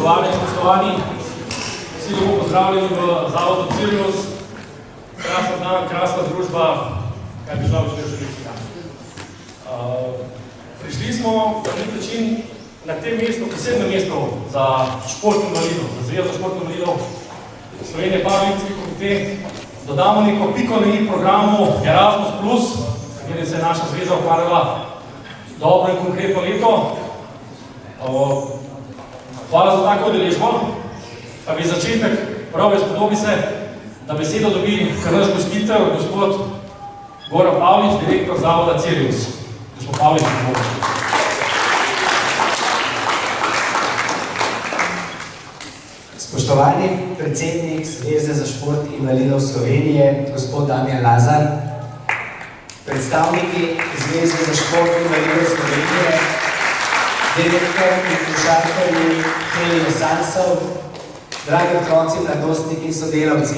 Spoštovani, vsi lepo pozdravljeni v Zavodu Cirius. Krasen dan, krasna družba, kaj bi želel še želiti dan. Prišli smo na nek način na tem mestu, posebnem mestu za šport invalidov, za Zvezo šport invalidov Slovenije Paraolimpijski komitet. Dodamo neko piko na i programu Erasmus+, s katerim se je naša zveza ukvarjala dobro in konkretno leto. Hvala za tako udeležbo, pa bi začetek prav spodobi se, da besedo dobi kar naš gostitelj, gospod Goran Pavlič, direktor Zavoda Cirius. Gospod Pavlič, Spoštovani predsednik Zveze za šport invalidov Slovenije, gospod Damjan Lazar, predstavniki Zveze za šport invalidov Slovenije, direktor in košarkarji Helio Sansov, dragi otroci, mladostniki in sodelavci.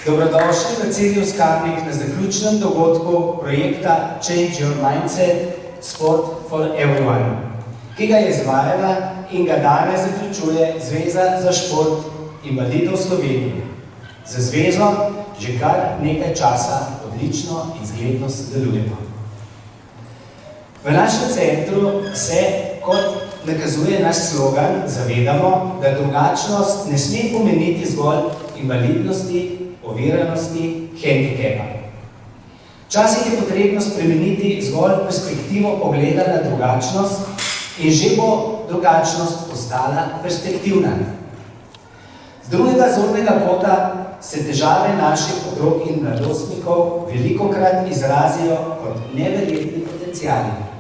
Dobrodošli v Cirius Kamnik na zaključnem dogodku projekta Change Your Mindset Sport for Everyone, ki ga je izvajala in ga danes zaključuje Zveza za šport invalidov Slovenije. Za zvezo že kar nekaj časa odlično in zgledno sodelujemo. V našem centru se, kot nakazuje naš slogan, zavedamo, da drugačnost ne sme pomeniti zgolj invalidnosti, oviranosti, hendikepa. Včasih je potrebno spremeniti zgolj perspektivo pogleda na drugačnost in že bo drugačnost postala perspektivna. Z drugega zornega kota se težave naših otrok in mladostnikov velikokrat izrazijo kot neverjetni potenciali.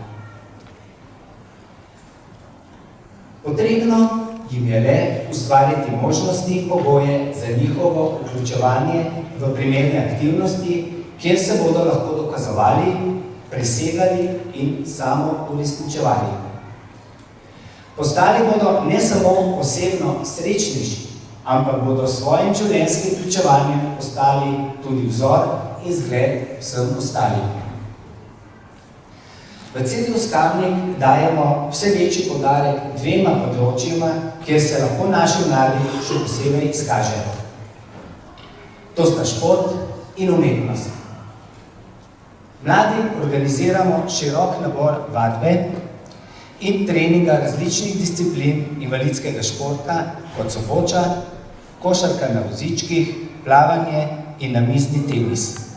Potrebno jim je le ustvariti možnosti in pogoje za njihovo vključevanje v primerne aktivnosti, kjer se bodo lahko dokazovali, presegali in samo uresničevali. Postali bodo ne samo osebno srečnejši, ampak bodo s svojim življenjskim vključevanjem postali tudi vzor in zgled vsem ostalim. V Cirius Kamnik dajemo vse večji poudarek dvema področjima, kjer se lahko naši mladi še posebej izkažejo. To sta šport in umetnost. Mladim organiziramo širok nabor vadbe in treninga različnih disciplin invalidskega športa, kot so boča, košarka na vozičkih, plavanje in namizni tenis.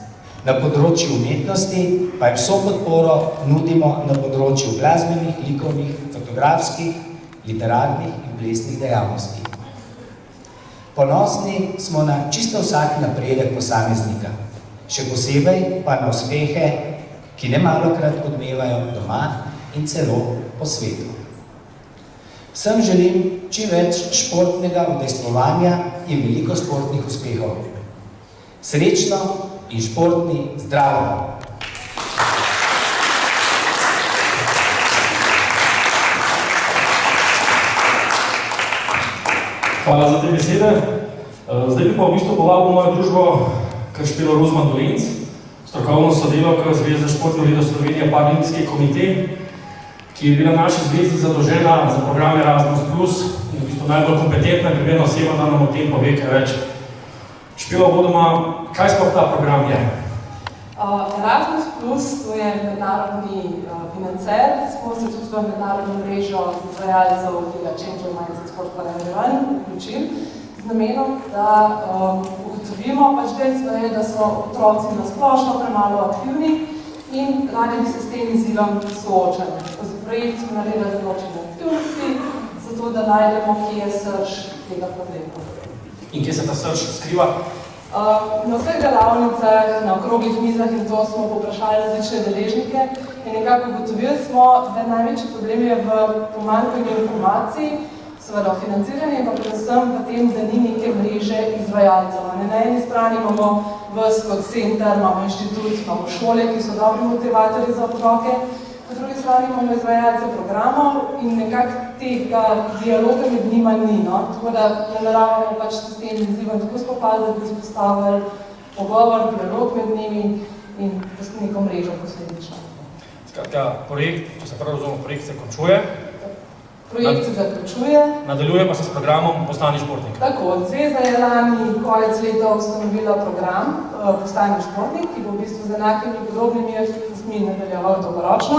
Na področju umetnosti pa jim vso podporo nudimo na področju glasbenih, likovnih, fotografskih, literarnih in plesnih dejavnosti. Ponosni smo na čisto vsak napredek posameznika, še posebej pa na uspehe, ki nemalokrat odmevajo doma in celo po svetu. Vsem želim čim več športnega udejstvovanja in veliko športnih uspehov. Srečno in športni zdravo! Hvala za te besede. Zdaj bi pa v bistvu povabil mojo družbo Kršpilo Rozman Dolenc, strokovno sodelavko Zveze za šport invalidov Slovenije Paraolimpijski komitet, ki je bila naši zvezi zadolžena za program Erasmus+, in v bistvu najbolj kompetentna in primerna oseba, da nam o tem pove kaj več. Špilo, vodoma, kaj sploh ta program je? Erasmus+, to je mednarodni financer, smo se tudi v mednarodno mrežo izvajalcev tega Change Your Mindset Sport for Everyone vključili z namenom, da ugotovimo dejstvo je, da so otroci na splošno premalo aktivni in radi bi se s tem izzivom soočali. Za projekt smo naredili določene aktivnosti, zato da najdemo, kje je srž tega problema. In kje se ta srž skriva? Na vseh delavnicah, na okroglih mizah in to smo povprašali različne deležnike in nekako ugotovili smo, da največji problem je v pomanjkanju informacij, seveda v financiranju in pa predvsem v tem, da ni neke mreže izvajalcev. Na eni strani imamo vas kot center, imamo inštitut, imamo šole, ki so dobri motivatorji za otroke, po drugi strani imamo izvajalce programov in nekako tega dialoga med njima ni. Tako da nameravamo s tem izzivom tako spopadati, da izpostavili pogovor, dialog med njimi in neko mrežo posledično. Skratka, projekt, če se prav razumemo, projekt se končuje. Projekt se zaključuje. Nadaljuje pa se s programom Postani športnik. Tako, zveza je lani konec leta ustanovila program Postani športnik, ki bo v bistvu z enakimi podobnimi aktivnostmi nadaljeval dolgoročno.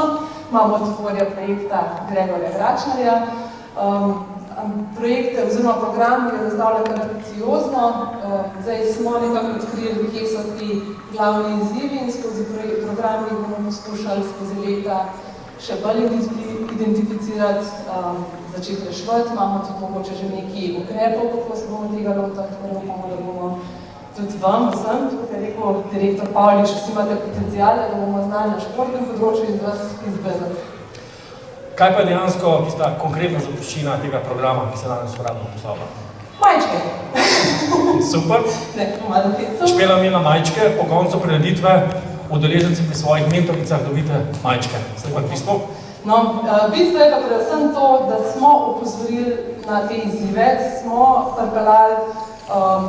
Imamo tvorja projekta Gregorja Gračnarja. Projekte oziroma program je zastavljen kar ambiciozno. Zdaj smo nekako odkrili, kje so ti glavni izzivi in skozi program jih bomo poskušali skozi leta še bolj identificirati, začeti reševati. Imamo tudi mogoče že nekaj ukrepov, kako se bomo tega lotili, tako da bomo tudi vam, vsem, kot je rekel direktor Pavlič, vsi imate potenciale, da bomo znali na športnem področju iz vas izbrezati. Kaj pa je dejansko tista konkretna zapuščina tega programa, ki se danes uradno postavlja? Majčke. Super. Ne, malo teco. Špela imela majčke, po koncu prireditve udeleženci pri svojih mentoricah dobite majčke. Zdaj pa bistvo? No, bistvo je pa predvsem to, da smo opozorili na te izzive, smo pripeljali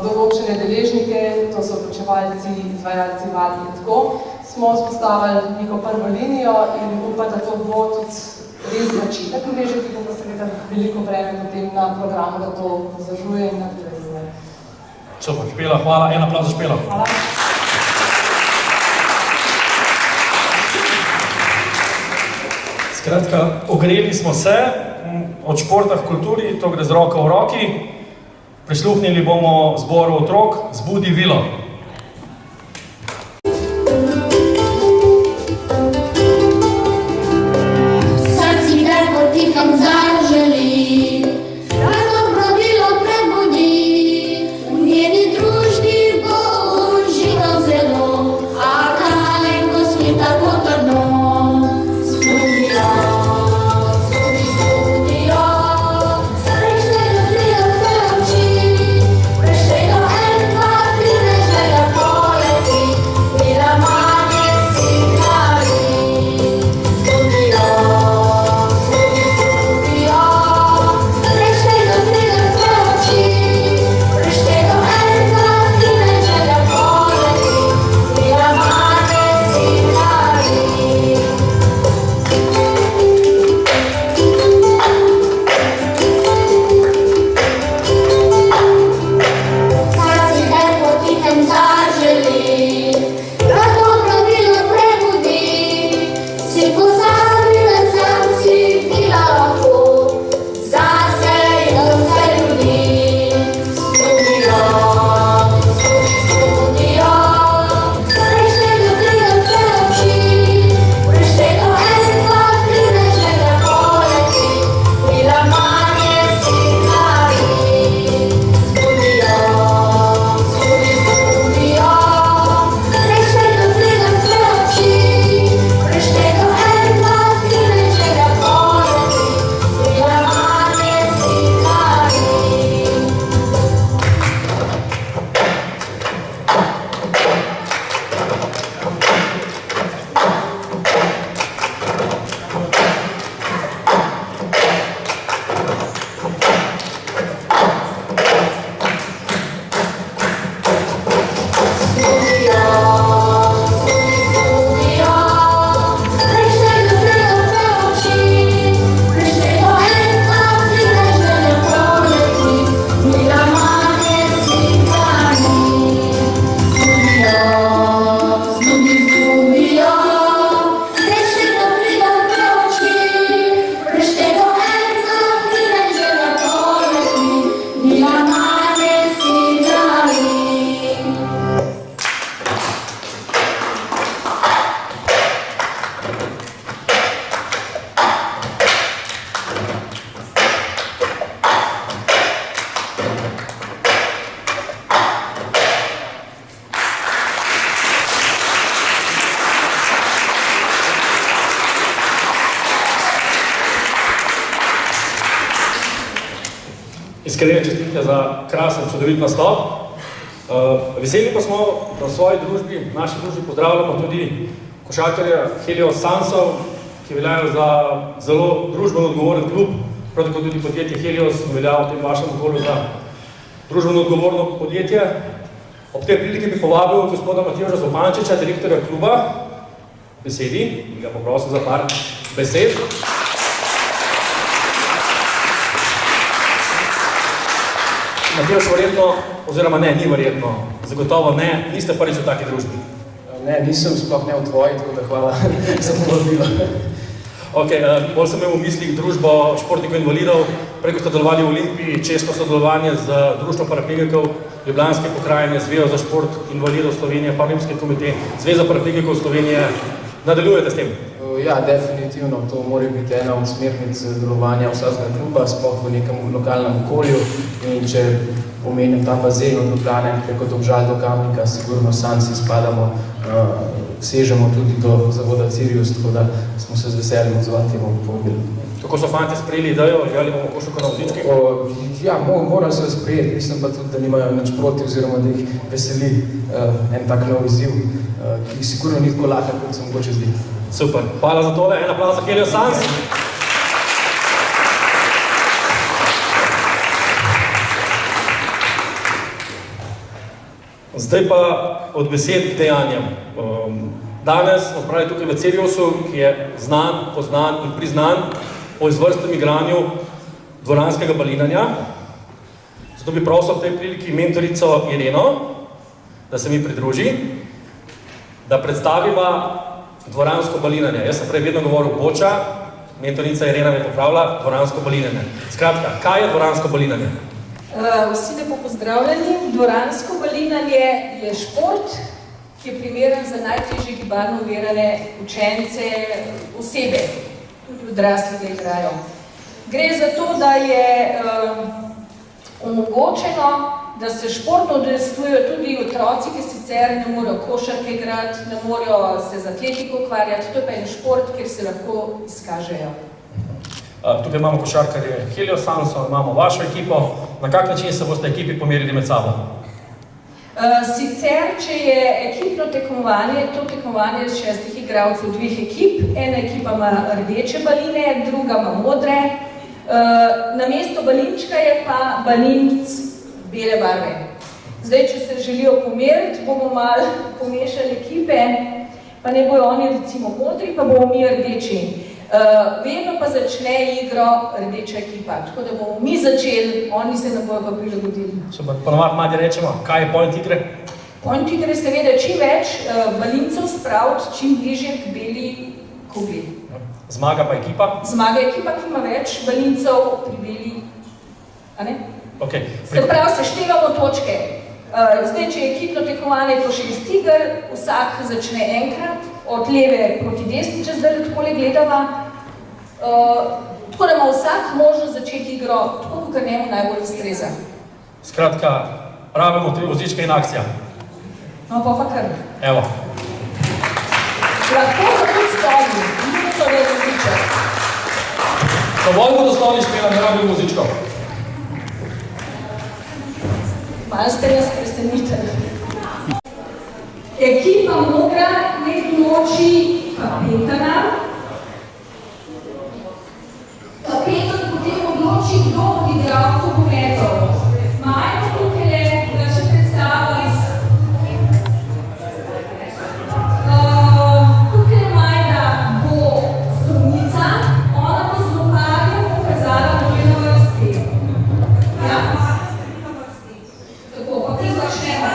določene deležnike, to so vključevalci, izvajalci, vadni in tako. Smo vzpostavili neko prvo linijo in upam, da to bo tudi res začetek mreže, ki bo pa seveda veliko breme potem na programu, da to zažuje in nadaljuje. Super, Špela, hvala. En aplavz za Špelo. Hvala. Skratka, ogreli smo se od športa v kulturi, to gre z roko v roki. Prisluhnili bomo zboru otrok Zbudi vilo. Iskrene čestitke za krasen, čudovit nastop. Veseli pa smo, da v svoji družbi, v naši družbi pozdravljamo tudi košarkarja Helios Sansov, ki veljajo za zelo družbeno odgovoren klub, prav tako tudi podjetje Helios velja v tem vašem okolju za družbeno odgovorno podjetje. Ob tej priliki bi povabil gospoda Matevža Zupančiča, direktorja kluba, besedi, in ga poprosil za par besed. Matevž, verjetno, oziroma ne, ni verjetno, zagotovo ne, niste prvič v taki družbi. Ne, nisem sploh ne v tvoji, tako da hvala za povabilo. Ok, bolj sem imel v mislih družbo športnikov invalidov, preko ste delovali v Olimpiji, često sodelovanje z Društvom paraplegikov Ljubljanske pokrajine, Zvezo za šport invalidov Slovenije, Paraolimpijski komite, Zveza paraplegikov Slovenije. Nadaljujete s tem? Ja, definitivno, to mora biti ena od smernic delovanja vsakega kluba, sploh v nekem lokalnem okolju. In če omenim ta bazen od Ljubljane preko Domžal do Kamnika, sigurno sanci spadamo, sežemo tudi do zavoda Cirius, tako da smo se z veseljem odzvali temu povabili. Kako so fanti sprejeli idejo, igrali bomo košarko na vozičkih? Ja, moram se sprejeti, mislim pa tudi, da nimajo nič proti, oziroma da jih veseli en tak nov izziv, ki sigurno ni tako lahko, kot se mogoče zdi. Super, hvala za tole, en aplauz za Helios Suns. Zdaj pa od besed k dejanjem. Danes smo spravili tukaj v Ciriusu, ki je znan, poznan in priznan po izvrstnem igranju dvoranskega balinanja. Zato bi prosil v tej priliki mentorico Ireno, da se mi pridruži, da predstaviva dvoransko balinanje. Jaz sem prej vedno govoril boča, mentorica Irena me popravila dvoransko balinanje. Skratka, kaj je dvoransko balinanje? Vsi lepo pozdravljeni. Dvoransko balinanje je šport, ki je primeren za najtežje gibalno ovirane učence, osebe, tudi odrasli ga igrajo. Gre za to, da je omogočeno, da se športno udejstvujejo tudi otroci, ki sicer ne morejo košarke igrati, ne morejo se z atletiko ukvarjati. To je pa en šport, kjer se lahko izkažejo. Tukaj imamo košarkarje Helios Sunsov, imamo vašo ekipo. Na kak način se boste ekipi pomerili med sabo? Sicer, če je ekipno tekmovanje, to tekmovanje z 6 igralcev 2 ekip. Ena ekipa ima rdeče baline, druga ima modre. Namesto balinčka je pa balinc bele barve. Zdaj, če se želijo pomeriti, bomo malo pomešali ekipe, pa ne bojo oni recimo modri, pa bomo mi rdeči. Vedno pa začne igro rdeča ekipa, tako da bomo mi začeli, oni se ne bojo pa prilagodili. Super, ponovadi mladi rečemo, kaj je point igre? Point igre je seveda čim več balincev spraviti čim bližje k beli kugli. Zmaga pa ekipa? Zmaga ekipa, ki ima več balincev pri beli, a ne? Okay. Se pravi, seštevamo točke. Zdaj, če je ekipno tekmovanje, to 6 iger, vsak začne enkrat, od leve proti desni, če zdaj takole gledava. Tako da ima vsak možnost začeti igro, tako kot njemu najbolj ustreza. Skratka, rabimo 3 vozičke in akcija. No, pa kar. Evo. Lahko za tudi stoji, ni to, da je voziček. Dovolj bodo stoli špela, ne rabimo vozičkov. Malo ste nas preseniteli. Ekipa modra nek noči kapetana. Kapetan potem odloči, kdo od igralcev bo metal. Majmo tukaj, da še predstavljam. Tukaj Majda bo strunica, ona bo z lokarjem pokazala dojno vrsti. Ja? Tako, pa ti začnemo.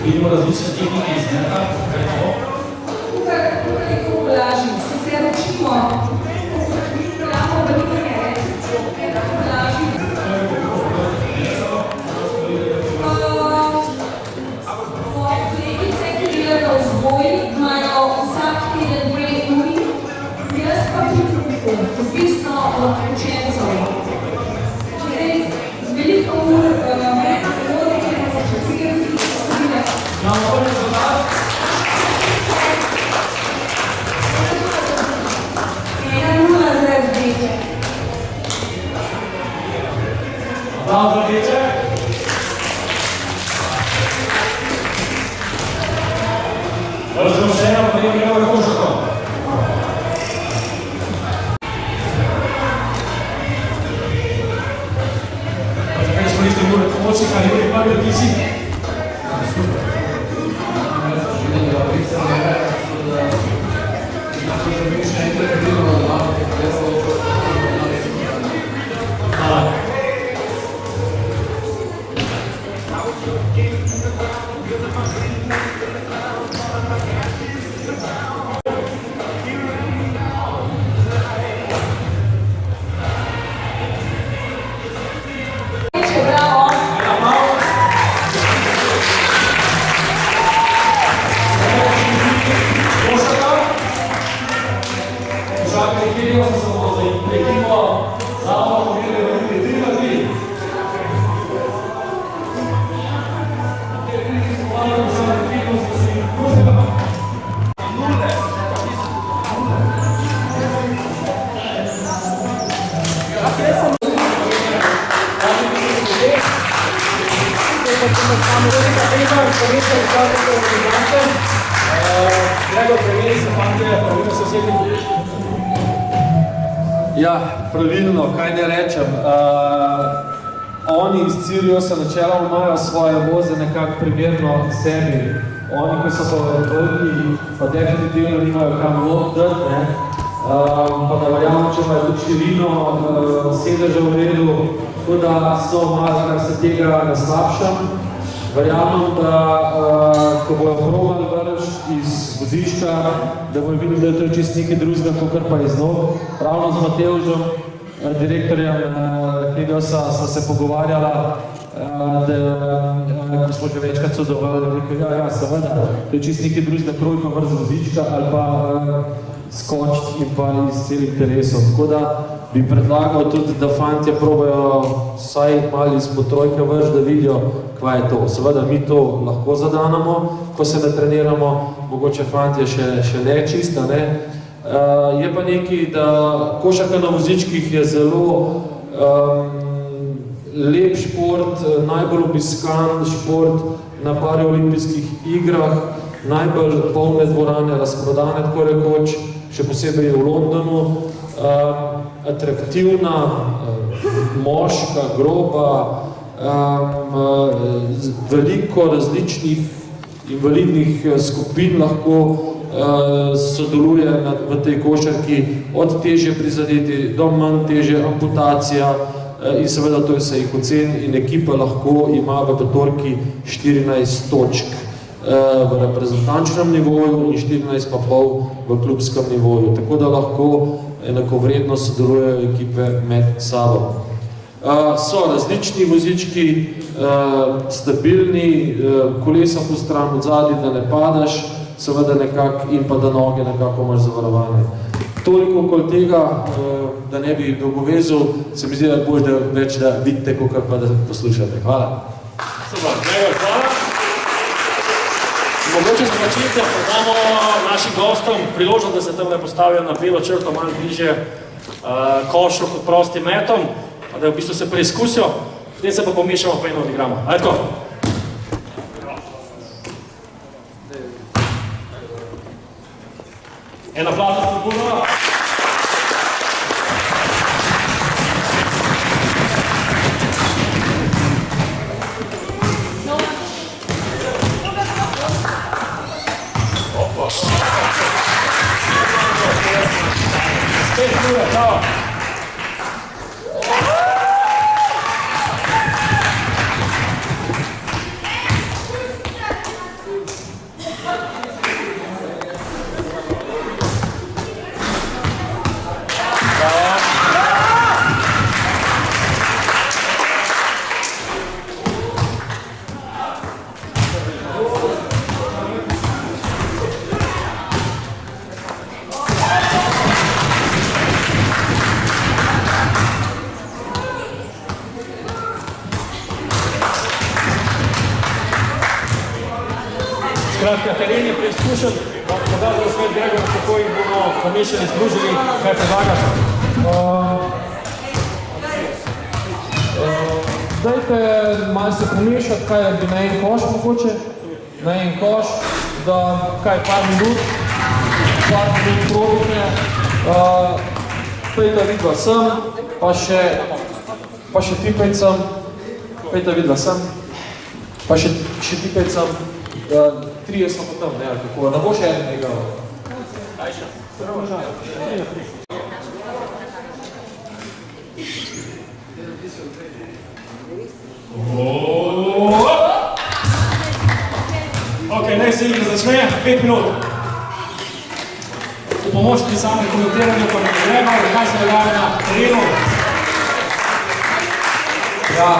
vidimo različne tehnike izmeta, kaj je to? Tukaj je to blažim, sicer učimo, imamo velikanje, blažim. Kolegice, ki delajo v vzgoji, imajo vsak teden 2 uri, jaz pa odvisno od učencev. Z veliko ur, Imamo prvi rezultat? Aplauz za rdeče. Vržemo še eno, potem gremo na košarko. Zakaj smo isto ure pomočnik ali ure prvi odpisi? Ja, pravilno, kaj ne rečem. Oni iz Siriusa načeloma imajo svoje voze nekako primerno sebi. Oni, ki so pa veliki, pa definitivno nimajo kam dati, ne. Pa da verjamem, če imajo tudi širino sedeža v redu, tako da so malo, kar se tega naslabšam. Verjamem, da ko bojo probali vršiti iz vozišča, da bojo videli, da je to čist nekaj drugega, kakor pa iz nog. Ravno z Matevžem, direktorjem Heliusa, sva se pogovarjala, da smo že večkrat sodelovali, rekel, ja, seveda, to je čist nekaj drugega trojko vrst vozička ali pa skočiti in pa iz celih telesov. Tako da bi predlagal tudi, da fantje probajo vsaj malo izpod trojke vrš, da vidijo, kva je to. Seveda mi to lahko zadanemo, ko se natreniramo, mogoče fantje še ne čisto, ne. Je pa nekaj, da košarka na vozičkih je zelo lep šport, najbolj obiskan šport na paraolimpijskih igrah, najbolj polne dvorane, razprodane, tako rekoč, še posebej v Londonu, atraktivna, moška, groba, veliko različnih invalidnih skupin lahko sodeluje v tej košarki, od težje prizadeti do manj težje amputacija in seveda to se jih oceni in ekipa lahko ima v petorki 14 točk v reprezentančnem nivoju in 14,5 v klubskem nivoju, tako da lahko enakovredno sodelujejo ekipe med sabo. So različni vozički, stabilni, kolesa po stran od zadnji, da ne padaš, seveda nekako in pa da noge nekako imaš zavarovane. Toliko okoli tega, da ne bi dolgovezil, se mi zdi, da boš več, da vidite, kakor pa da poslušate. Hvala. Super, Gregor, hvala. Mogoče za začetek damo našim gostom priložnost, da se tam ne postavijo na belo črto malo bliže košu kot prostim metom, da v bistvu se preizkusijo, potem se pa pomešamo pa eno odigramo. Ajde tako. En aplauz za spodbudo. Spet ure, bravo. Skratka, teren je preizkušen, pokazal svet Gregor, kako jih bomo pomešali, združili, kaj predlagaš? Dajte malo se pomešati, kaj bi na en koš mogoče, na en koš, da kaj par minut probite. Pejta vidva sem, pa še tipajt sem, pejta vidva sem, pa še tipajt sem, 3 smo pa tam, ne, kako, ne bo še enega. Ok, naj se igra začne, 5 minut. V pomoč pri samem komentiranju pa ne gremo, kaj se dogaja na terenu. Ja,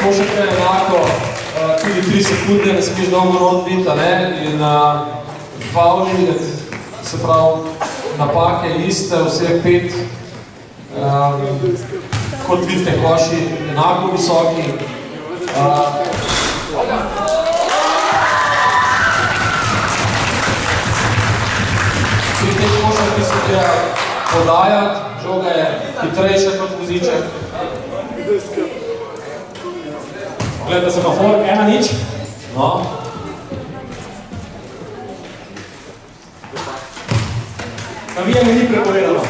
možete enako, tudi 3 sekunde, ne smeš dolgo rod biti, ne, in fauli, se pravi, napake iste, vse 5, kot vidite, koši enako visoki. Pri teh košah, ki se treba podajati, žoga je hitrejša kot voziček. Gledajte semafor, 1-0. No. Navijanje ni prepovedano.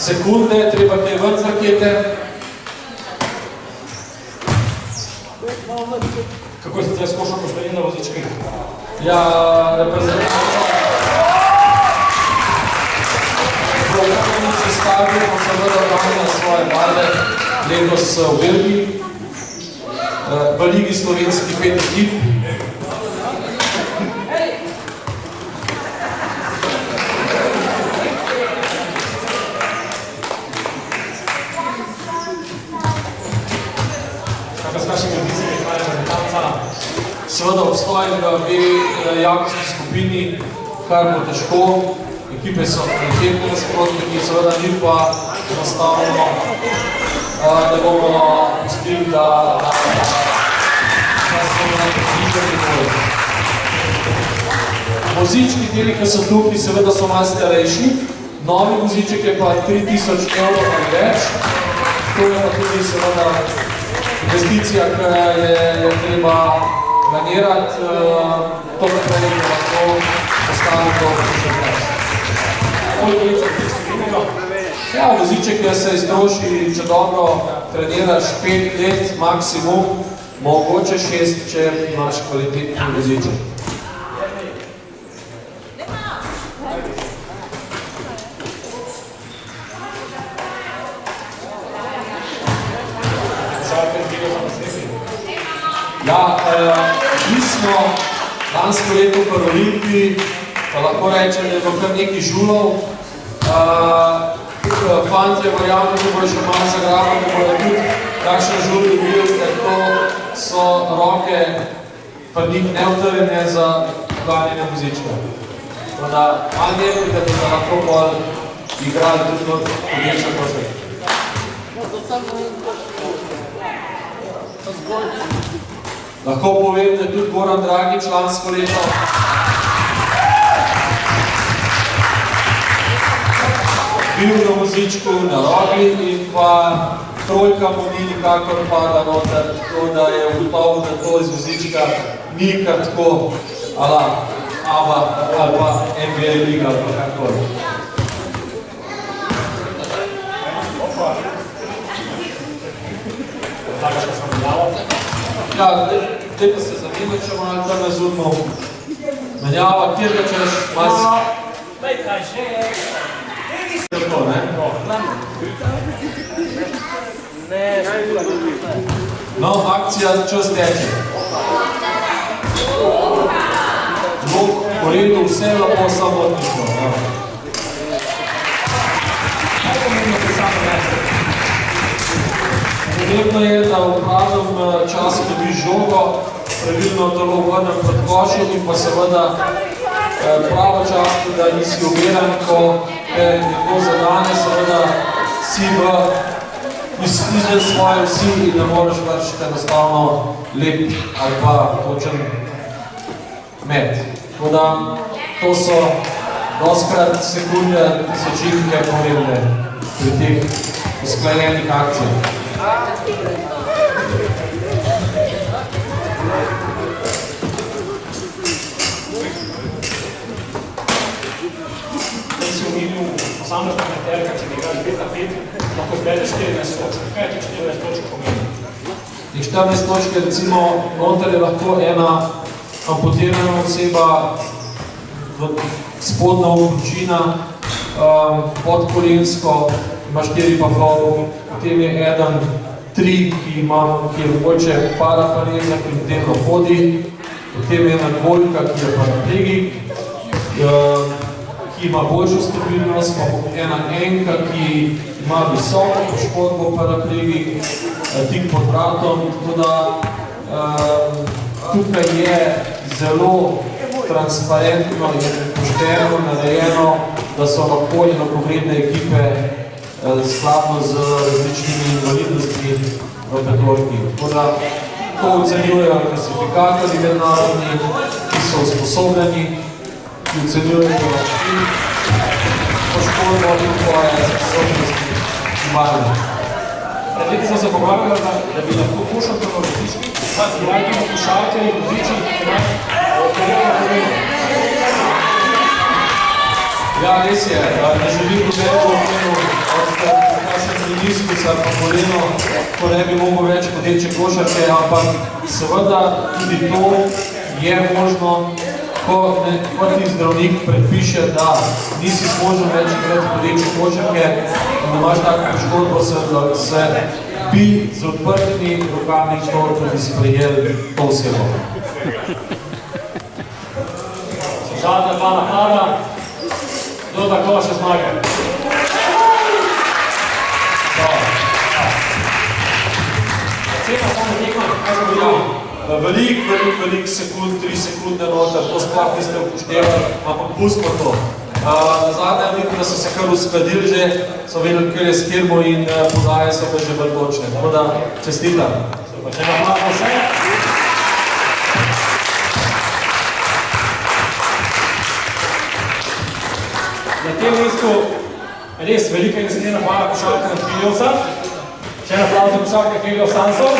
Sekunde, treba kaj ven z rakete. Kako se zdaj skošal pošli na vozički? Ja, reprezentativno. Programni sestavi pa seveda obranja svoje barve letos v Belgiji, v Ligi slovenski 5 ekip. Seveda obstoji v jakostni skupini, kar bo težko. Ekipe so nekaj nasprotniki, seveda ni pa enostavno, da bomo pustili, da smo na pripričani bolj. Vozički deli, ki so tukaj, seveda so malo starejši. Novi voziček je pa 3000 € ali več. To je pa tudi seveda investicija, ki je treba planirati, to naprej je lahko ostalo dobro še več. Ja, voziček je se iztroši, če dobro treniraš 5 let maksimum, mogoče 6, če imaš kvalitetni voziček. Ja, mi smo lansko leto v Paralimpiji, pa lahko rečem, da je bilo kar nekaj žulov. Fantje, verjamem, da bojo še malo zagrabili, da bojo tudi takšne žuli bil, ker to so roke pa njih neutrjene za ganjene vozička. Tako da malo nekaj, da lahko bolj igrali tudi v podječa košek. Lahko povem, da je tudi Goran Dragič lansko leto bil na vozičku, na rogli in pa trojka mu ni nikakor pada noter, tako da je ugotovil, da to iz vozička ni kar tako ala ABA ali pa NBA liga ali pa kakor. Ja, zdaj pa se zanima, če malo tam razumno menjava, kjer ga češ mas... Kaj še je? Tako, ne? No, akcija čas teče. Po redu vse lepo samotnično. Kaj pomembno se samo ne? Pomembno je, da v pravem času dobiš žogo, pravilno telo vrnem pred košem in pa seveda pravočasno, da nisi umiran, ko te nekdo zadane, seveda si izven svoje vsi in ne moreš več enostavno lep ali pa točen met. Tako da to so doskrat sekunde, tisočinke pomembne pri teh usklajenih akcijah. Si omenil posamezna meterka, če bi igrali 5 na 5, lahko zbere 14 točk. Kaj je 14 točk pomeni? Teh 14 točk, recimo, noter je lahko ena amputirana oseba, spodnja obručina, podkolensko, ima 4 pa pol, potem je eden 3, ki je mogoče parapareza, ki delno hodi, potem je ena dvojka, ki je paraplegik, ki ima boljšo stabilnost, pa ena enka, ki ima visoko poškodbo paraplegik, tik pod vratom, tako da tukaj je zelo transparentno in pošteno narejeno, da so lahko enakovredne ekipe skladno z različnimi invalidnostmi v petorki. Tako da to ocenjujejo klasifikatorji mednarodni, ki so usposobljeni, ki ocenjujejo poškodbo in tvoje sposobnosti imajo. Pred leti smo se pogovarjali, da bi lahko košarko na vrtički, pa igrali košarke in vrtiči, ki imaš Ja, res je, ne želim povedati od kakšen priniskus ali pa koleno, ko ne bi mogel več hodeče košarke, ampak seveda tudi to je možno, ko ti zdravnik predpiše, da nisi zmožen več igrati hodeče košarke in da imaš tako poškodbo, se bi z odprtimi rokami to tudi sprejeli to osebo. zadnja 2 napada. Kdo da koša zmage? Cena samo tekma, kaj se bojo? Velik sekund, 3 sekunde noter, to sploh niste upoštevali, ampak pustimo to. Na zadnjem vidim, da so se kar uskladili že, so vedeli, kjer je skirmo in podaje so pa že bolj točne. Tako da, čestitam. Super, če nam malo vse. Na tem mestu res velika in naslednja hvala košarka na Heliovsa. Še en aplauz za košarka Heliovsansov.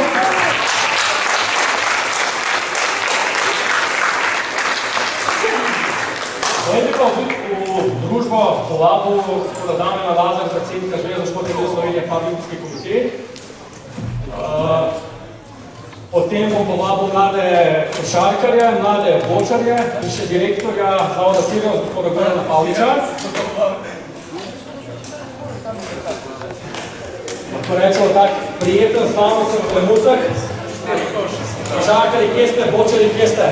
Zdaj pa v družbo povabil gospoda Damjana Lazarja, predsednika Zveze športnih Slovenije Paraolimpijske komitete. Potem bom povabil mlade košarkarje, mlade bočarje in še direktorja Zavoda Helios, gospoda Gorana Pavliča. Lahko rečemo tak prijeten slavnosten trenutek. Košarkarji, kje ste, bočarji, kje ste?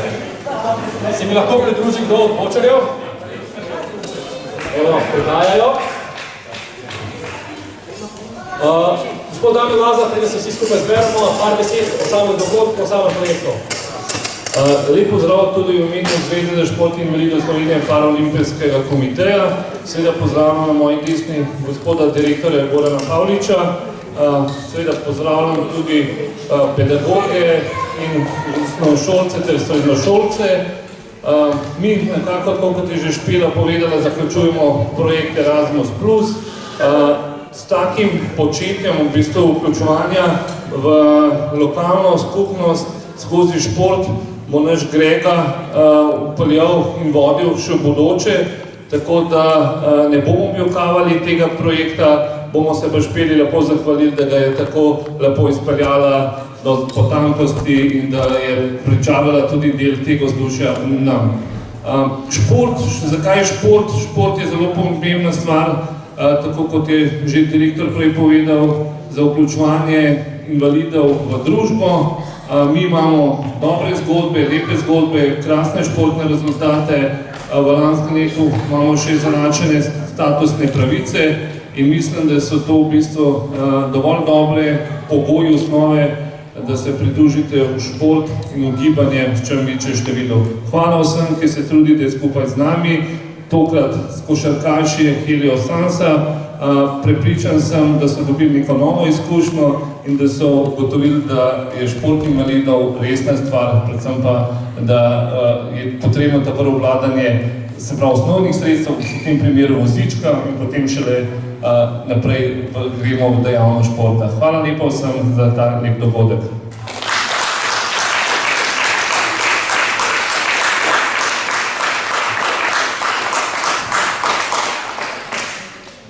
Se mi lahko pridruži kdo od bočarjev? Evo, pridajajo. Gospod Damjan Lazar, da se vsi skupaj zberemo, par besed o samem dogodku, o samem projektu. Lep pozdrav tudi v imenu Zveze za šport in invalidov Slovenije Paraolimpijskega komiteja. Seveda pozdravljam na moji desni gospoda direktorja Gorana Pavliča. Seveda pozdravljam tudi pedagoge in osnovnošolce ter srednjošolce. Mi nekako, kot je že Špela povedala, zaključujemo projekt Erasmus+. S takim početjem v bistvu vključevanja v lokalno skupnost skozi šport bo naš Grega upeljal in vodil še v bodoče, tako da ne bomo objokavali tega projekta, bomo se pa Špeli lepo zahvalili, da ga je tako lepo izpeljala do potankosti in da je pričavala tudi del tega vzdušja nam. Šport, zakaj šport? Šport je zelo pomembna stvar, tako kot je že direktor prej povedal, za vključevanje invalidov v družbo. Mi imamo dobre zgodbe, lepe zgodbe, krasne športne rezultate. V lanskem letu imamo še zanačene statusne pravice. in mislim, da so to v bistvu dovolj dobre pogoji, osnove, da se pridružite v šport in v gibanje s čim večje število. Hvala vsem, ki se trudite skupaj z nami, tokrat s košarkaši Helios Sansa. Prepričan sem, da so dobili neko novo izkušnjo in da so ugotovili, da je šport invalidov resna stvar, predvsem pa, da je potrebno ta prvo obvladanje, se pravi osnovnih sredstev, v tem primeru vozička in potem šele naprej gremo v dejavnost športa. Hvala lepa vsem za ta lep dogodek.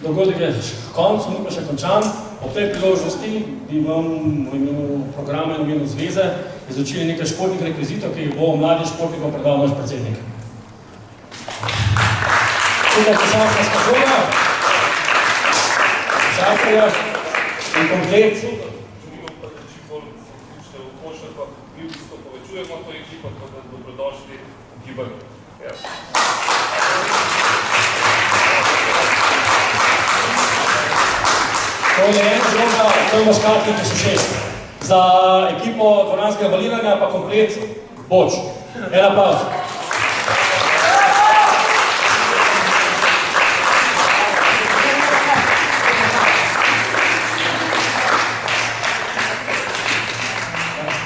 Dogodek je koncu, ni pa še končan. Ob tej priložnosti bi vam v imenu programa in v imenu zveze izučili nekaj športnih rekvizitov, ki jih bo mladim športnikom predal naš predsednik. Tukaj poslanska škoda, šatorja in komplet. Mi povečujemo to ekipo, tako da dobrodošli v gibanju. To je ena zloga, to imaš kartnike še 6. Za ekipo dvoranskega baliranja pa komplet boč. En aplauz.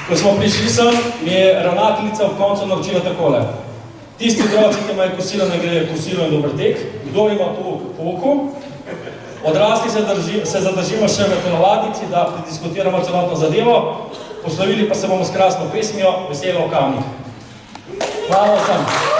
Ko smo prišli sem, mi je ravnateljica v koncu naročila takole. Tisti otroci, ki imajo kosilo, ne grejo kosilo in dober tek. Kdo ima pouku? Odrasli se zadržimo še v telovadnici, da prediskutiramo celotno zadevo. Poslovili pa se bomo s krasno pesmijo Veselo v Kamnik. Hvala vsem.